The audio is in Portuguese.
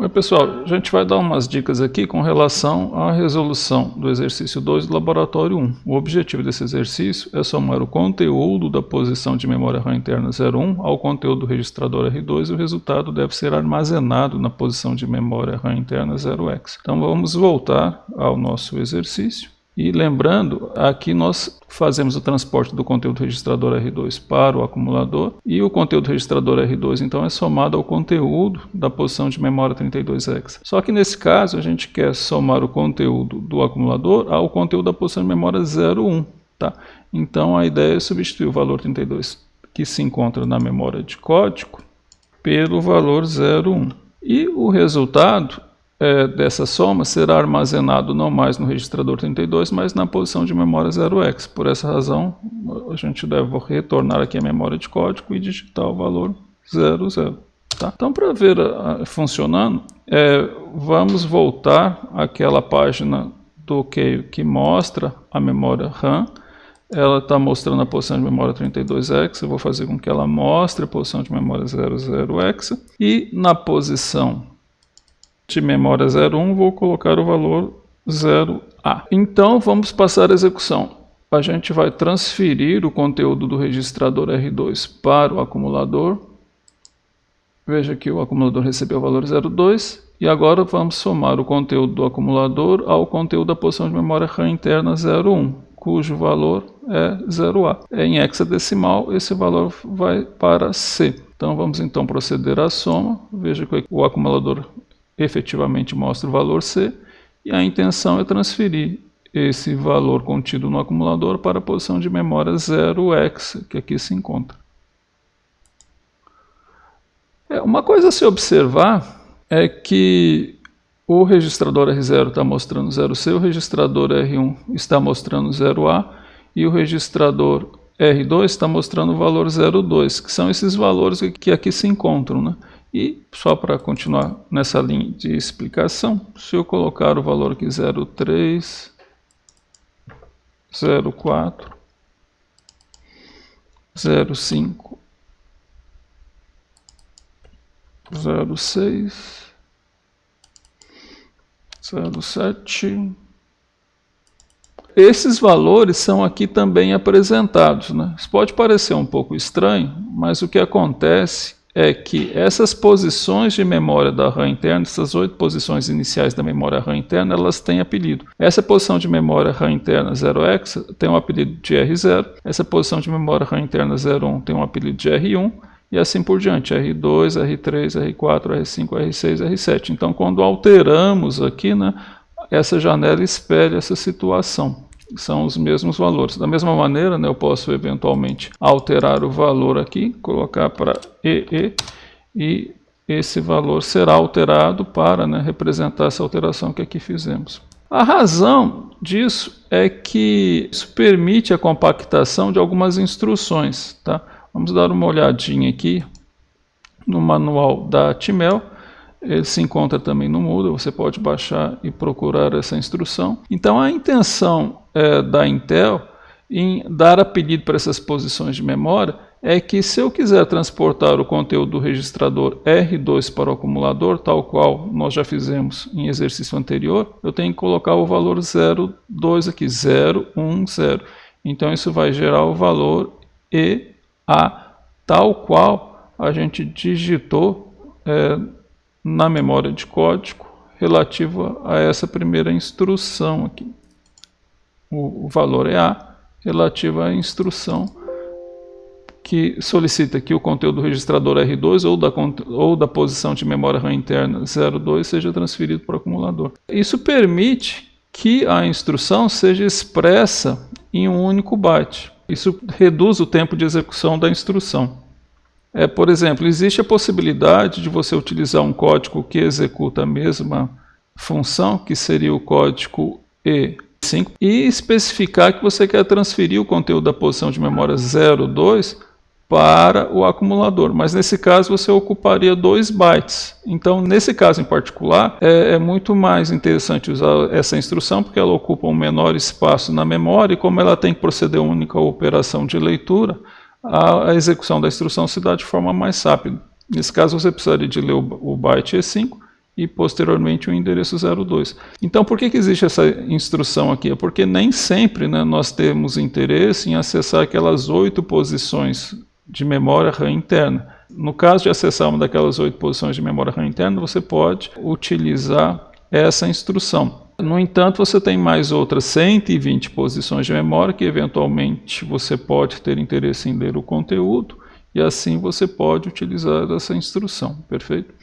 Bem, pessoal, a gente vai dar umas dicas aqui com relação à resolução do exercício 2 do laboratório 1. O objetivo desse exercício é somar o conteúdo da posição de memória RAM interna 01 ao conteúdo do registrador R2 e o resultado deve ser armazenado na posição de memória RAM interna 0x. Então vamos voltar ao nosso exercício. E lembrando, aqui nós fazemos o transporte do conteúdo registrador R2 para o acumulador e o conteúdo registrador R2 então é somado ao conteúdo da posição de memória 32x. Só que nesse caso a gente quer somar o conteúdo do acumulador ao conteúdo da posição de memória 01. Tá? Então a ideia é substituir o valor 32 que se encontra na memória de código pelo valor 01. E o resultado dessa soma será armazenado não mais no registrador 32, mas na posição de memória 0x. Por essa razão, a gente deve retornar aqui a memória de código e digitar o valor 00. Tá? Então, para ver funcionando, vamos voltar àquela página do Keio que mostra a memória RAM. Ela está mostrando a posição de memória 32x, eu vou fazer com que ela mostre a posição de memória 00x. E na posição de memória 01, vou colocar o valor 0A. Então, vamos passar a execução. A gente vai transferir o conteúdo do registrador R2 para o acumulador. Veja que o acumulador recebeu o valor 02. E agora vamos somar o conteúdo do acumulador ao conteúdo da posição de memória RAM interna 01, cujo valor é 0A. Em hexadecimal, esse valor vai para C. Então, vamos então proceder à soma. Veja que o acumulador efetivamente mostra o valor C e a intenção é transferir esse valor contido no acumulador para a posição de memória 0x, que aqui se encontra. Uma coisa a se observar é que o registrador R0 está mostrando 0C, o registrador R1 está mostrando 0A e o registrador R2 está mostrando o valor 02, que são esses valores que aqui se encontram, né? E só para continuar nessa linha de explicação, se eu colocar o valor aqui 03, 04, 05, 06, 07, esses valores são aqui também apresentados, né? Isso pode parecer um pouco estranho, mas o que acontece é que essas posições de memória da RAM interna, essas 8 posições iniciais da memória RAM interna, elas têm apelido. Essa posição de memória RAM interna 0x tem um apelido de R0, essa posição de memória RAM interna 01 tem um apelido de R1, e assim por diante, R2, R3, R4, R5, R6, R7. Então, quando alteramos aqui, né, essa janela espelha essa situação. São os mesmos valores. Da mesma maneira, né, eu posso eventualmente alterar o valor aqui, colocar para EE, e esse valor será alterado para, né, representar essa alteração que aqui fizemos. A razão disso é que isso permite a compactação de algumas instruções. Tá? Vamos dar uma olhadinha aqui no manual da Atmel. Ele se encontra também no Moodle, você pode baixar e procurar essa instrução. Então a intenção da Intel em dar apelido para essas posições de memória é que se eu quiser transportar o conteúdo do registrador R2 para o acumulador, tal qual nós já fizemos em exercício anterior, eu tenho que colocar o valor 02 aqui, 010. Então isso vai gerar o valor EA, tal qual a gente digitou na memória de código relativa a essa primeira instrução aqui. O valor EA relativo à instrução que solicita que o conteúdo do registrador R2 ou da posição de memória RAM interna 02 seja transferido para o acumulador. Isso permite que a instrução seja expressa em um único byte. Isso reduz o tempo de execução da instrução. Por exemplo, existe a possibilidade de você utilizar um código que executa a mesma função, que seria o código E5, e especificar que você quer transferir o conteúdo da posição de memória 02 para o acumulador, mas nesse caso você ocuparia 2 bytes. Então, nesse caso em particular, é muito mais interessante usar essa instrução, porque ela ocupa um menor espaço na memória, e como ela tem que proceder a única operação de leitura, a execução da instrução se dá de forma mais rápida. Nesse caso, você precisaria de ler o byte E5 e posteriormente o endereço 02. Então, por que existe essa instrução aqui? É porque nem sempre, né, nós temos interesse em acessar aquelas 8 posições de memória RAM interna. No caso de acessar uma daquelas 8 posições de memória RAM interna, você pode utilizar essa instrução. No entanto, você tem mais outras 120 posições de memória que eventualmente você pode ter interesse em ler o conteúdo, e assim você pode utilizar essa instrução, perfeito?